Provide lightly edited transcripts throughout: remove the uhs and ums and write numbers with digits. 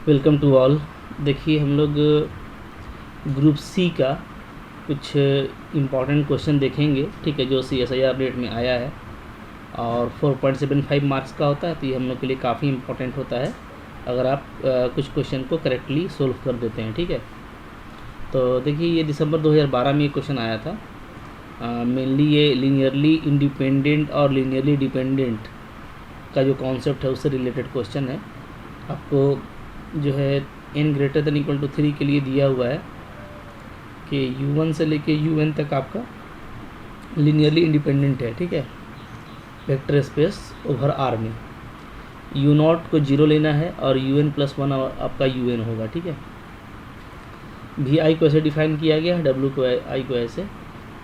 Welcome to all. देखिए हम लोग ग्रुप सी का कुछ इम्पॉर्टेंट क्वेश्चन देखेंगे, ठीक है, जो CSIR रेट में आया है और 4.75 मार्क्स का होता है। तो ये हम लोग के लिए काफ़ी इम्पॉर्टेंट होता है अगर आप कुछ क्वेश्चन को करेक्टली सोल्व कर देते हैं, ठीक है। तो देखिए ये दिसंबर 2012 में ये क्वेश्चन आया था। मेनली ये लीनियरली इंडिपेंडेंट और लीनियरली डिपेंडेंट का जो कॉन्सेप्ट है उससे रिलेटेड क्वेश्चन है। आपको जो है n greater than equal to 3 के लिए दिया हुआ है कि u1 से लेके un तक आपका लीनियरली इंडिपेंडेंट है, ठीक है, वेक्टर स्पेस ओवर R में। u0 को 0 लेना है और un+1 आपका un होगा, ठीक है। vi को ऐसे डिफाइन किया गया है, w को i को ऐसे।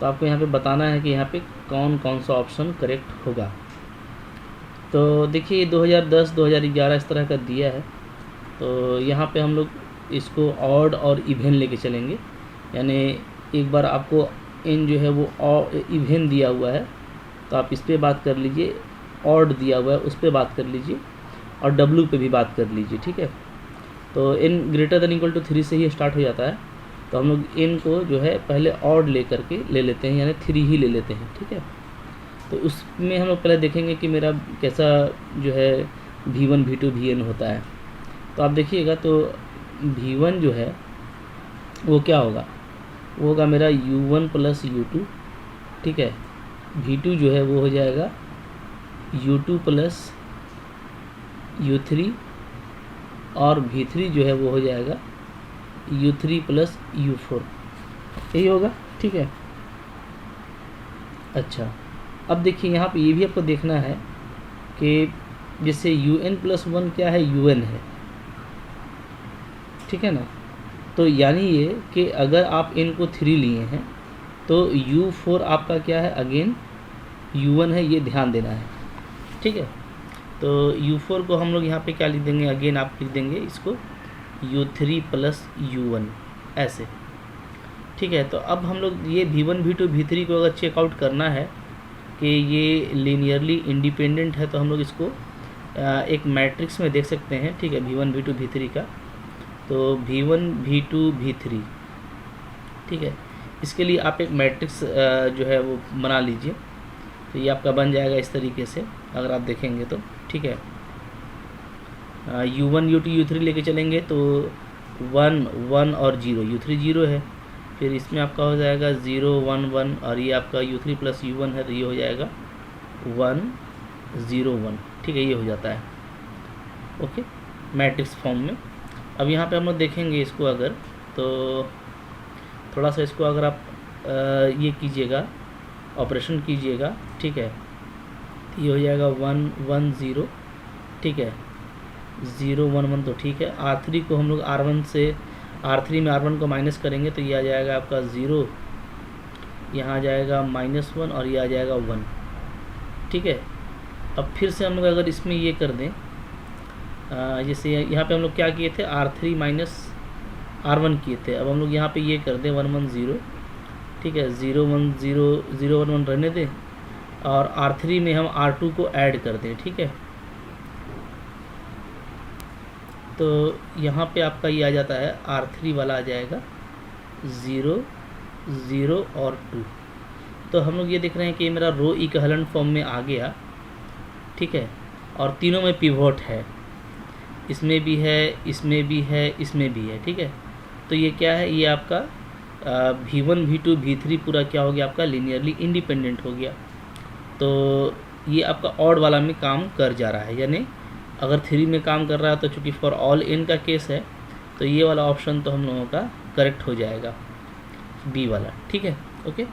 तो आपको यहाँ पे बताना है कि यहाँ पे कौन कौन सा ऑप्शन करेक्ट होगा। तो देखिए 2010-2011 इस तरह का दिया है। तो यहाँ पे हम लोग इसको ऑड और इवेन लेके चलेंगे, यानी एक बार आपको n जो है वो इवेन दिया हुआ है तो आप इस पर बात कर लीजिए, ऑड दिया हुआ है उस पर बात कर लीजिए और w पे भी बात कर लीजिए, ठीक है। तो n greater than equal to 3 से ही स्टार्ट हो जाता है। तो हम लोग n को जो है पहले ऑड ले करके ले लेते हैं, यानी 3 ही ले लेते हैं, ठीक है। तो उसमें हम लोग पहले देखेंगे कि मेरा कैसा जो है v1 v2 vn होता है। तो आप देखिएगा तो v1 जो है वो क्या होगा, वो होगा मेरा u1 + u2, ठीक है। v2 जो है वो हो जाएगा u2 + u3 और v3 जो है वो हो जाएगा u3 + u4, यही होगा, ठीक है। अच्छा, अब देखिए यहाँ पे ये भी आपको देखना है कि जैसे un+1 क्या है, un है, ठीक है ना। तो यानी ये कि अगर आप n को 3 लिए हैं तो u4 आपका क्या है, अगेन u1 है, ये ध्यान देना है, ठीक है। तो u4 को हम लोग यहाँ पे क्या लिख देंगे, अगेन आप लिख देंगे इसको u3 + u1 ऐसे, ठीक है। तो अब हम लोग ये v1 v2 v3 को अगर चेकआउट करना है कि ये लीनियरली इंडिपेंडेंट है तो हम लोग इसको एक मैट्रिक्स में देख सकते हैं, ठीक है, v1 v2 v3 का। तो v1 v2 v3, ठीक है, इसके लिए आप एक मैट्रिक्स जो है वो बना लीजिए। तो ये आपका बन जाएगा इस तरीके से अगर आप देखेंगे तो, ठीक है। u1 u2 u3 लेके चलेंगे तो 1 1 और 0, u3 0 है, फिर इसमें आपका हो जाएगा 0 1 1 और ये आपका u3 + u1 है तो ये हो जाएगा 1 0 1, ठीक है, ये हो जाता है ओके मैट्रिक्स फॉर्म में। अब यहाँ पे हम लोग देखेंगे इसको अगर, तो थोड़ा सा इसको अगर आप ये कीजिएगा, ऑपरेशन कीजिएगा, ठीक है, ये हो जाएगा 1 1 0, ठीक है, 0 1 1 तो ठीक है। R3 को हम लोग R1 से R3 में R1 को माइनस करेंगे तो ये आ जाएगा आपका 0, यहाँ आ जाएगा -1 और ये आ जाएगा 1, ठीक है। अब फिर से हम लोग अगर इसमें ये कर दें, जैसे यहाँ पे हम लोग क्या किए थे, R3 - R1 किए थे, अब हम लोग यहाँ पे ये कर दें 1 1 0, ठीक है, 0 1 0 0 1 1 रहने दें और R3 में हम R2 को ऐड कर दें, ठीक है। तो यहाँ पे आपका ये आ जाता है, R3 वाला आ जाएगा 0 0 और 2। तो हम लोग ये देख रहे हैं कि मेरा रो इक्विवेलेंट फॉर्म में आ गया, ठीक है, और तीनों में पिवोट है, इसमें भी है, इसमें भी है, इसमें भी है, ठीक है। तो ये क्या है, ये आपका v1 v2 v3 पूरा क्या हो गया, आपका लीनियरली इंडिपेंडेंट हो गया। तो ये आपका ऑड वाला में काम कर जा रहा है, यानी अगर 3 में काम कर रहा है तो चूँकि फॉर ऑल n का केस है तो ये वाला ऑप्शन तो हम लोगों का करेक्ट हो जाएगा, बी वाला, ठीक है ओके।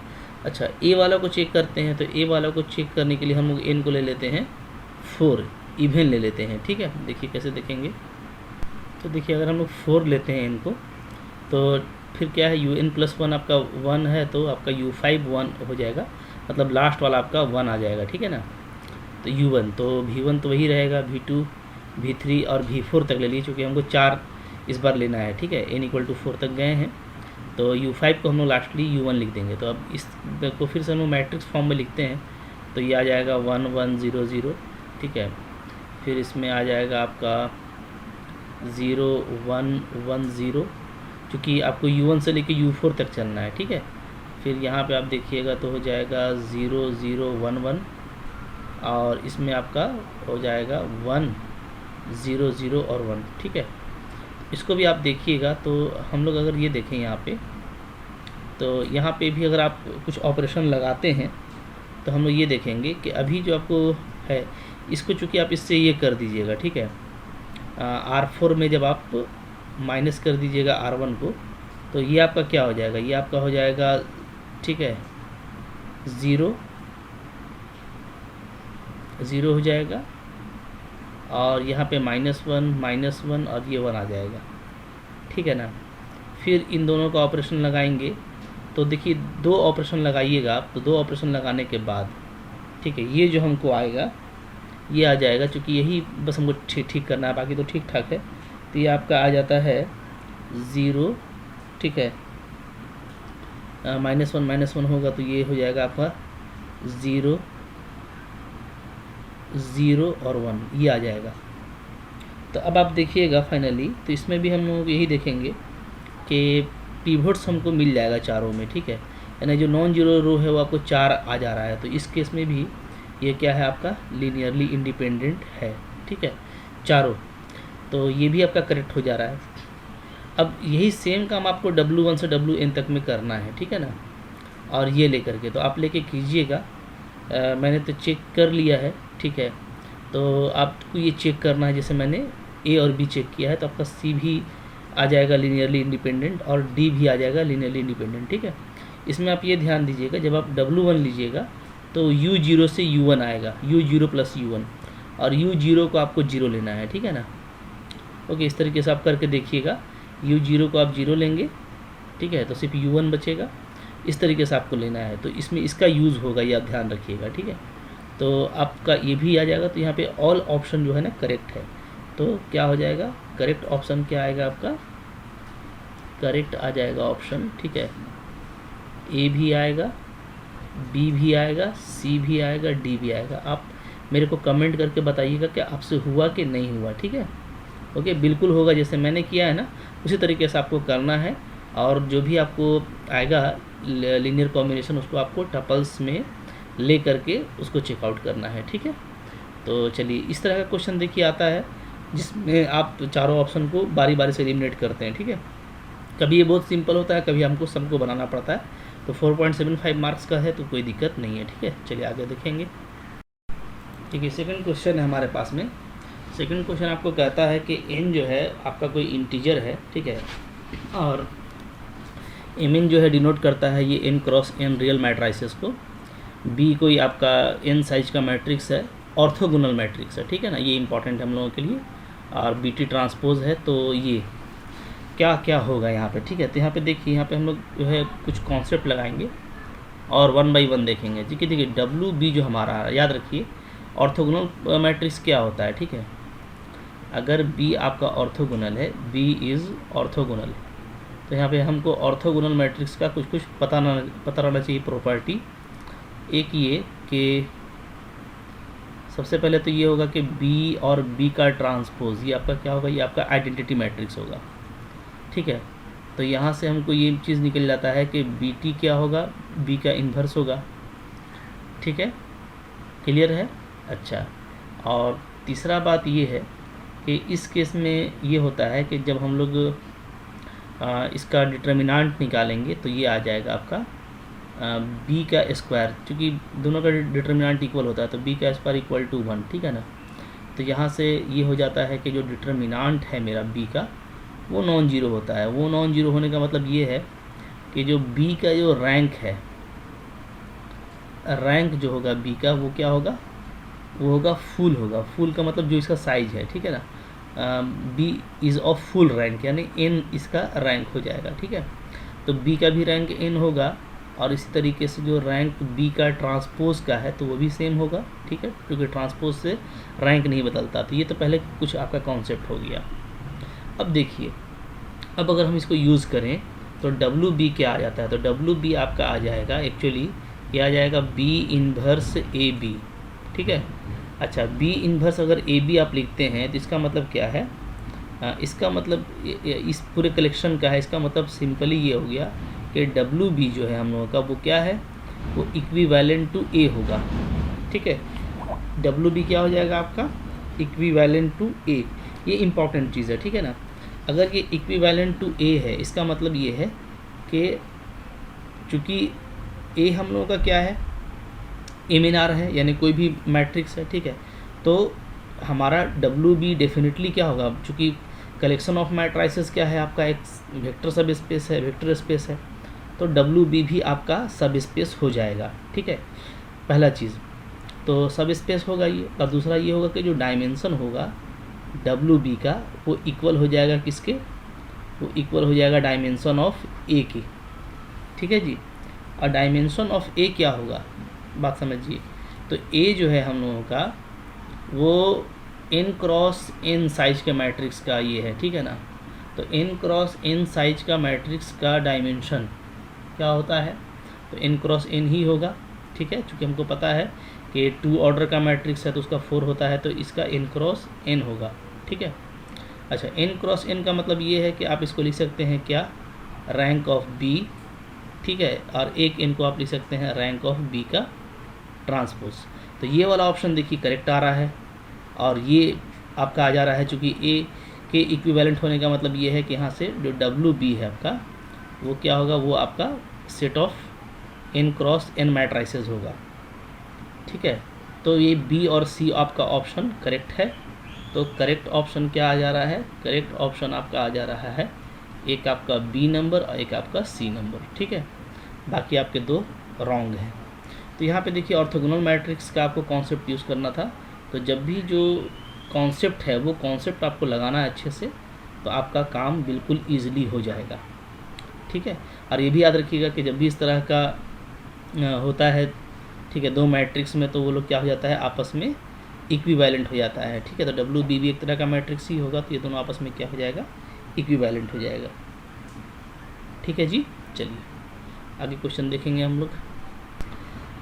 अच्छा, ए वाला को चेक करते हैं। तो ए वाला को चेक करने के लिए हम लोग n को ले लेते हैं 4, इवेन ले लेते हैं, ठीक है। देखिए कैसे देखेंगे, तो देखिए अगर हम लोग 4 लेते हैं n को तो फिर क्या है, un+1 आपका 1 है तो आपका u5 1 हो जाएगा, मतलब लास्ट वाला आपका 1 आ जाएगा, ठीक है ना। तो u1 तो v1 तो वही रहेगा, v2 v3 और v4 तक ले लिए, चूँकि हमको 4 इस बार लेना है, ठीक है, n = 4 तक गए हैं। तो u5 को हम लोग लास्टली u1 लिख देंगे। तो अब इस को फिर से हम लोग मैट्रिक्स फॉर्म में लिखते हैं तो ये आ जाएगा 1 1 0 0, ठीक है। फिर इसमें आ जाएगा आपका 0 1 1 0, क्योंकि आपको U1 से लेके U4 तक चलना है, ठीक है। फिर यहाँ पे आप देखिएगा तो हो जाएगा 0 0 1 1, और इसमें आपका हो जाएगा 1 0 0 और 1, ठीक है। इसको भी आप देखिएगा तो हम लोग अगर ये देखें यहाँ पे, तो यहाँ पे भी अगर आप कुछ ऑपरेशन लगाते हैं तो हम लोग ये देखेंगे कि अभी जो आपको है इसको चूँकि आप इससे ये कर दीजिएगा, ठीक है। R4 में जब आप माइनस कर दीजिएगा R1 को, तो ये आपका क्या हो जाएगा, ये आपका हो जाएगा, ठीक है, 0 0 हो जाएगा, और यहाँ पे -1 और ये 1 आ जाएगा, ठीक है ना। फिर इन दोनों का ऑपरेशन लगाएंगे तो देखिए 2 ऑपरेशन लगाइएगा आप, तो 2 ऑपरेशन लगाने के बाद, ठीक है, ये जो हमको आएगा ये आ जाएगा, क्योंकि यही बस हमको ठीक करना है, बाकी तो ठीक ठाक है। तो ये आपका आ जाता है 0, ठीक है, -1 होगा तो ये हो जाएगा आपका 0 0 और 1, ये आ जाएगा। तो अब आप देखिएगा फाइनली, तो इसमें भी हम लोग यही देखेंगे कि पिवोट्स हमको मिल जाएगा चारों में, ठीक है, यानी जो नॉन जीरो रो है वो आपको 4 आ जा रहा है। तो इस केस में भी ये क्या है, आपका लीनियरली इंडिपेंडेंट है, ठीक है, चारों। तो ये भी आपका करेक्ट हो जा रहा है। अब यही सेम काम आपको W1 से WN तक में करना है, ठीक है ना, और ये लेकर के तो आप लेके कीजिएगा। मैंने तो चेक कर लिया है, ठीक है। तो आपको ये चेक करना है, जैसे मैंने A और B चेक किया है, तो आपका C भी आ जाएगा लीनियरली इंडिपेंडेंट, और D भी आ जाएगा लीनियरली इंडिपेंडेंट, ठीक है। इसमें आप ये ध्यान दीजिएगा, जब आप W1 लीजिएगा तो U0 से U1 आएगा, U0 + U1, और U0 को आपको 0 लेना है, ठीक है ना। ओके, इस तरीके से आप करके देखिएगा। U0 को आप 0 लेंगे, ठीक है, तो सिर्फ U1 बचेगा। इस तरीके से आपको लेना है, तो इसमें इसका यूज़ होगा, ये आप ध्यान रखिएगा, ठीक है। तो आपका ये भी आ जाएगा। तो यहाँ पे ऑल ऑप्शन जो है ना करेक्ट है। तो क्या हो जाएगा, करेक्ट ऑप्शन क्या आएगा आपका, करेक्ट आ जाएगा ऑप्शन, ठीक है। ए भी आएगा, बी भी आएगा, सी भी आएगा, डी भी आएगा। आप मेरे को कमेंट करके बताइएगा कि आपसे हुआ कि नहीं हुआ, ठीक है। ओके, बिल्कुल होगा, जैसे मैंने किया है ना उसी तरीके से आपको करना है। और जो भी आपको आएगा लीनियर कॉम्बिनेशन, उसको आपको टपल्स में ले करके उसको चेकआउट करना है, ठीक है। तो चलिए, इस तरह का क्वेश्चन देखिए आता है, जिसमें आप चारों ऑप्शन को बारी बारी से एलिमिनेट करते हैं, ठीक है। कभी ये बहुत सिंपल होता है, कभी हमको सबको बनाना पड़ता है। तो 4.75 मार्क्स का है, तो कोई दिक्कत नहीं है, ठीक है। चलिए आगे देखेंगे। ठीक है, सेकंड क्वेश्चन है हमारे पास में। सेकंड क्वेश्चन आपको कहता है कि n जो है आपका कोई इंटीजर है, ठीक है, और mn जो है डिनोट करता है ये n cross n real matrices को। b कोई आपका n साइज का मैट्रिक्स है, ऑर्थोगोनल मैट्रिक्स है, ठीक है ना, ये इंपॉर्टेंट है हम लोगों के लिए। और bt ट्रांसपोज है, तो ये क्या क्या होगा यहाँ पे, ठीक है। तो यहाँ पे देखिए, यहाँ पे हम लोग जो है कुछ कॉन्सेप्ट लगाएंगे और 1 बाई 1 देखेंगे। ठीक है, देखिए WB जो हमारा, याद रखिए ऑर्थोगोनल मैट्रिक्स क्या होता है, ठीक है। अगर B आपका ऑर्थोगोनल है, B इज़ ऑर्थोगोनल, तो यहाँ पे हमको ऑर्थोगोनल मैट्रिक्स का कुछ कुछ पता रहना चाहिए प्रॉपर्टी। एक ये कि सबसे पहले तो ये होगा कि B और B का ट्रांसपोज, ये आपका क्या होगा, ये आपका आइडेंटिटी मैट्रिक्स होगा, ठीक है। तो यहाँ से हमको ये चीज़ निकल जाता है कि BT क्या होगा, B का इन्वर्स होगा, ठीक है, क्लियर है। अच्छा, और तीसरा बात ये है कि इस केस में ये होता है कि जब हम लोग इसका डिटर्मिनेंट निकालेंगे तो ये आ जाएगा आपका B का स्क्वायर, क्योंकि दोनों का डिटर्मिनेंट इक्वल होता है, तो B का स्क्वायर इक्वल टू 1, ठीक है ना। तो यहाँ से ये हो जाता है कि जो डिटर्मिनेंट है मेरा B का, वो नॉन जीरो होता है। वो नॉन जीरो होने का मतलब ये है कि जो B का जो रैंक है, रैंक जो होगा B का, वो क्या होगा, वो होगा फुल होगा। फुल का मतलब जो इसका साइज है, ठीक है ना, B is of full rank, यानी N इसका रैंक हो जाएगा, ठीक है। तो B का भी रैंक N होगा, और इसी तरीके से जो रैंक B का ट्रांसपोज का है तो वो भी सेम होगा, ठीक है, क्योंकि ट्रांसपोज से रैंक नहीं बदलता। तो ये तो पहले कुछ आपका कॉन्सेप्ट हो गया। अब देखिए, अब अगर हम इसको यूज़ करें तो WB क्या आ जाता है, तो WB आपका आ जाएगा, एक्चुअली ये आ जाएगा B इन्वर्स AB, ठीक है। अच्छा, B इन्वर्स अगर AB आप लिखते हैं तो इसका मतलब क्या है इसका मतलब इस पूरे कलेक्शन का है, इसका मतलब सिंपली ये हो गया कि डब्ल्यू बी जो है हम लोगों का वो क्या है, वो इक्विवेलेंट टू ए होगा। ठीक है, डब्ल्यू बी क्या हो जाएगा आपका, इक्विवेलेंट टू ए। ये इंपॉर्टेंट चीज़ है, ठीक है ना। अगर ये इक्विवेलेंट टू ए है, इसका मतलब ये है कि चूँकि ए हम लोगों का क्या है, एमिनार है, यानी कोई भी मैट्रिक्स है, ठीक है, तो हमारा डब्ल्यू बी डेफिनेटली क्या होगा, चूँकि कलेक्शन ऑफ मैट्राइसेस क्या है आपका, एक वेक्टर सब स्पेस है, वेक्टर स्पेस है, तो डब्ल्यू बी भी आपका सब स्पेस हो जाएगा। ठीक है, पहला चीज़ तो सब स्पेस होगा ये। और दूसरा ये होगा कि जो डायमेंशन होगा डब्ल्यू बी का वो इक्वल हो जाएगा किसके, वो इक्वल हो जाएगा डायमेंशन ऑफ ए के। ठीक है जी, और डायमेंशन ऑफ ए क्या होगा, बात समझिए। तो ए जो है हम लोगों का वो n क्रॉस n साइज के मैट्रिक्स का ये है, ठीक है ना। तो n क्रॉस n साइज का मैट्रिक्स का डायमेंशन क्या होता है, तो n क्रॉस n ही होगा। ठीक है, चूँकि हमको पता है कि 2 ऑर्डर का मैट्रिक्स है तो उसका 4 होता है, तो इसका n क्रॉस n होगा। ठीक है, अच्छा n क्रॉस n का मतलब ये है कि आप इसको लिख सकते हैं क्या, रैंक ऑफ b। ठीक है, और एक n को आप लिख सकते हैं रैंक ऑफ b का ट्रांसपोज। तो ये वाला ऑप्शन देखिए करेक्ट आ रहा है, और ये आपका आ जा रहा है चूँकि ए के इक्विवेलेंट होने का मतलब ये है कि यहाँ से जो डब्ल्यू बी है आपका वो क्या होगा, वो आपका set of n cross n matrices होगा। ठीक है, तो ये बी और सी आपका ऑप्शन करेक्ट है। तो करेक्ट ऑप्शन क्या आ जा रहा है, करेक्ट ऑप्शन आपका आ जा रहा है एक आपका बी नंबर और एक आपका सी नंबर। ठीक है, बाकी आपके 2 रॉन्ग हैं। तो यहाँ पे देखिए ऑर्थोगोनल मैट्रिक्स का आपको कॉन्सेप्ट यूज़ करना था, तो जब भी जो कॉन्सेप्ट है वो कॉन्सेप्ट आपको लगाना है अच्छे से, तो आपका काम बिल्कुल ईजिली हो जाएगा। ठीक है, और ये भी याद रखिएगा कि जब भी इस तरह का होता है, ठीक है, 2 मैट्रिक्स में, तो वो लोग क्या हो जाता है, आपस में इक्विवेलेंट हो जाता है। ठीक है, तो डब्ल्यू बी भी एक तरह का मैट्रिक्स ही होगा, तो ये दोनों आपस में क्या हो जाएगा, इक्विवेलेंट हो जाएगा। ठीक है जी, चलिए आगे क्वेश्चन देखेंगे हम लोग।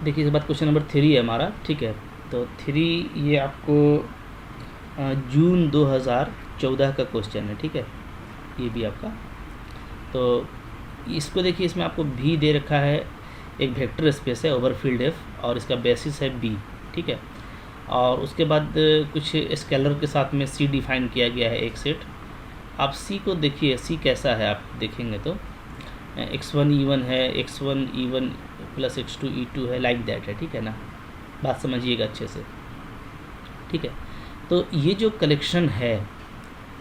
देखिए इस बात क्वेश्चन नंबर 3 है हमारा। ठीक है, तो 3 ये आपको जून 2014 का क्वेश्चन है। ठीक है, ये भी आपका, तो इसको देखिए, इसमें आपको भी दे रखा है, एक वेक्टर स्पेस है ओवरफील्ड एफ, और इसका बेसिस है बी। ठीक है, और उसके बाद कुछ स्केलर के साथ में सी डिफाइन किया गया है एक सेट। आप सी को देखिए, सी कैसा है आप देखेंगे तो x1 e1 है, x1 e1 plus x2 e2 है, लाइक दैट है। ठीक है ना, बात समझिएगा अच्छे से। ठीक है, तो ये जो कलेक्शन है,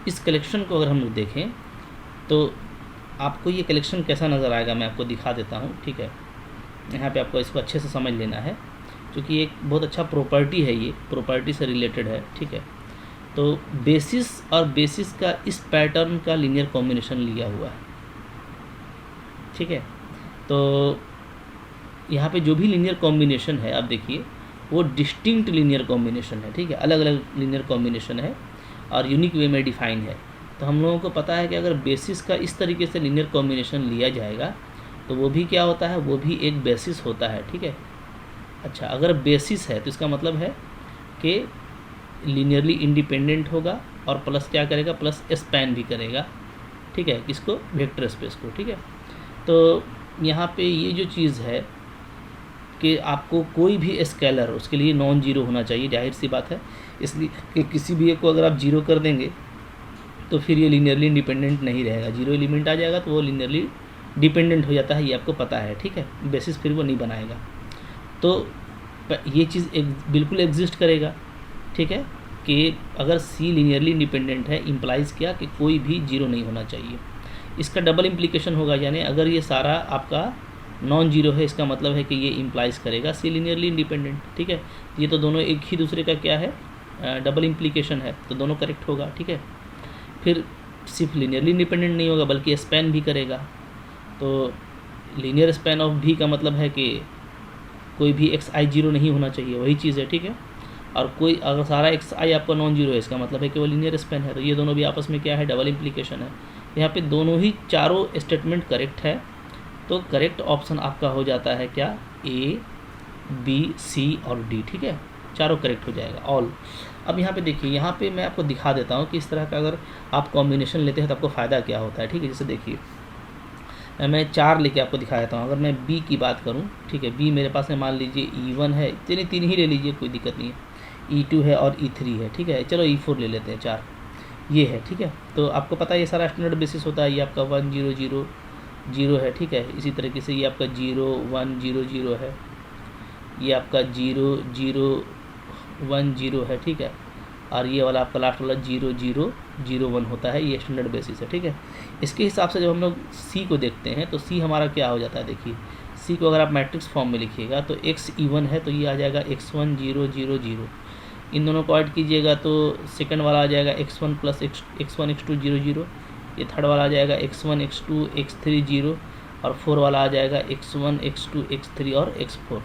इस कलेक्शन को अगर हम लोग देखें तो आपको ये कलेक्शन कैसा नज़र आएगा, मैं आपको दिखा देता हूँ। ठीक है, यहाँ पे आपको इसको अच्छे से समझ लेना है, क्योंकि एक बहुत अच्छा प्रॉपर्टी है, ये प्रॉपर्टी से रिलेटेड है। ठीक है, तो बेसिस और बेसिस का इस पैटर्न का लीनियर कॉम्बिनेशन लिया हुआ है। ठीक है, तो यहाँ पे जो भी लीनियर कॉम्बिनेशन है आप देखिए, वो डिस्टिंक्ट लीनियर कॉम्बिनेशन है। ठीक है, अलग अलग लीनियर कॉम्बिनेशन है और यूनिक वे में डिफाइन है। तो हम लोगों को पता है कि अगर बेसिस का इस तरीके से लीनियर कॉम्बिनेशन लिया जाएगा तो वो भी क्या होता है, वो भी एक बेसिस होता है। ठीक है, अच्छा अगर बेसिस है तो इसका मतलब है कि लीनियरली इंडिपेंडेंट होगा और प्लस क्या करेगा, प्लस स्पैन भी करेगा। ठीक है, किसको, वेक्टर स्पेस को। ठीक है, तो यहाँ पे ये जो चीज़ है कि आपको कोई भी स्केलर उसके लिए नॉन जीरो होना चाहिए, जाहिर सी बात है, इसलिए कि किसी भी एक को अगर आप जीरो कर देंगे तो फिर ये लीनियरली इंडिपेंडेंट नहीं रहेगा। जीरो एलिमेंट आ जाएगा तो वो लीनियरली डिपेंडेंट हो जाता है, ये आपको पता है। ठीक है, बेसिस फिर वो नहीं बनाएगा। तो ये चीज़ बिल्कुल एग्जिस्ट करेगा। ठीक है, कि अगर सी लीनियरली इंडिपेंडेंट है, इम्प्लाइज़ किया कि कोई भी जीरो नहीं होना चाहिए। इसका डबल इम्प्लीकेशन होगा, यानी अगर ये सारा आपका नॉन जीरो है, इसका मतलब है कि ये इम्प्लाइज़ करेगा सी लीनियरली इंडिपेंडेंट। ठीक है, ये तो दोनों एक ही दूसरे का क्या है, डबल इम्प्लीकेशन है, तो दोनों करेक्ट होगा। ठीक है, फिर सिर्फ लीनियरली इंडिपेंडेंट नहीं होगा बल्कि स्पैन भी करेगा। तो लीनियर स्पैन ऑफ भी का मतलब है कि कोई भी एक्स आई जीरो नहीं होना चाहिए, वही चीज़ है। ठीक है, और कोई अगर सारा एक्स आई आपका नॉन जीरो है, इसका मतलब है कि वो लीनियर स्पैन है। तो ये दोनों भी आपस में क्या है, डबल इम्प्लीकेशन है। यहाँ पे दोनों ही चारों स्टेटमेंट करेक्ट है, तो करेक्ट ऑप्शन आपका हो जाता है क्या, ए बी सी और डी। ठीक है, चारों करेक्ट हो जाएगा ऑल। अब यहाँ पे देखिए, यहाँ पे मैं आपको दिखा देता हूँ कि इस तरह का अगर आप कॉम्बिनेशन लेते हैं तो आपको फ़ायदा क्या होता है, ठीक है। जैसे देखिए मैं 4 लेके आपको दिखा देता हूँ। अगर मैं बी की बात करूँ, ठीक है, बी मेरे पास में मान लीजिए E1 है, चलिए 3 ही ले लीजिए, कोई दिक्कत नहीं है, E2 है और E3 है, ठीक है। चलो E4 ले लेते हैं, 4 ये है, ठीक है। तो आपको पता है ये सारा स्टैंडर्ड बेसिस होता है, ये आपका 1 0 0 0 है, ठीक है। इसी तरीके से ये आपका 0 1 0 0 है, ये आपका 0 0 1 0 है, ठीक है। और ये वाला आपका लास्ट वाला 0 0 0 1 होता है, ये स्टैंडर्ड बेसिस है, ठीक है। इसके हिसाब से जब हम लोग सी को देखते हैं तो सी हमारा क्या हो जाता है, देखिए सी को अगर आप मैट्रिक्स फॉर्म में लिखिएगा तो x E1 है तो ये आ जाएगा x1 0 0 0। इन दोनों को ऐड कीजिएगा तो सेकंड वाला आ जाएगा x1 प्लस x1 x2 0 0। ये थर्ड वाला आ जाएगा x1 x2 x3 0 और 4 वाला आ जाएगा x1 x2 x3 और x4।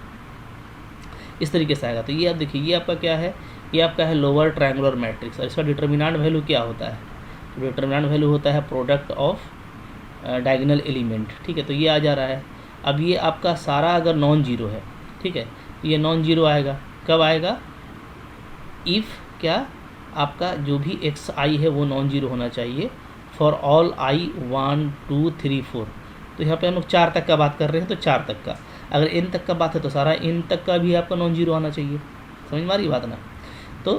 इस तरीके से आएगा। तो ये आप देखिए, ये आपका क्या है, ये आपका है लोअर ट्रायंगुलर मैट्रिक्स। और इसका डिटर्मिनेंट वैल्यू क्या होता है, तो डिटर्मिनेंट वैल्यू होता है प्रोडक्ट ऑफ डायगोनल एलिमेंट, ठीक है। तो ये आ जा रहा है। अब ये आपका सारा अगर नॉन जीरो है, ठीक है, तो ये नॉन जीरो आएगा। कब आएगा, इफ़ क्या आपका जो भी एक्स आई है वो नॉन जीरो होना चाहिए फॉर ऑल आई 1 2 3 4। तो यहाँ पे हम लोग 4 तक का बात कर रहे हैं, तो 4 तक का। अगर n तक का बात है तो सारा n तक का भी आपका नॉन जीरो आना चाहिए। समझ में आ रही बात ना। तो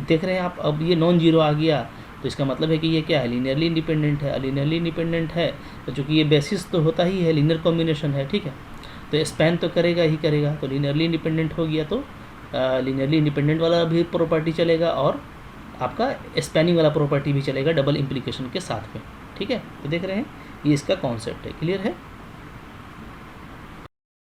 देख रहे हैं आप, अब ये नॉन जीरो आ गया तो इसका मतलब है कि ये क्या है, लीनियरली इंडिपेंडेंट है। लीनियरली इंडिपेंडेंट है तो चूँकि ये बेसिस तो होता ही है, लीनियर कॉम्बिनेशन है, ठीक है, तो स्पैन तो करेगा ही करेगा। तो लीनियरली इंडिपेंडेंट हो गया तो लीनियरली इंडिपेंडेंट वाला भी प्रॉपर्टी चलेगा और आपका स्पैनिंग वाला प्रॉपर्टी भी चलेगा डबल इम्प्लीकेशन के साथ में, ठीक है। तो देख रहे हैं ये इसका कॉन्सेप्ट है, क्लियर है।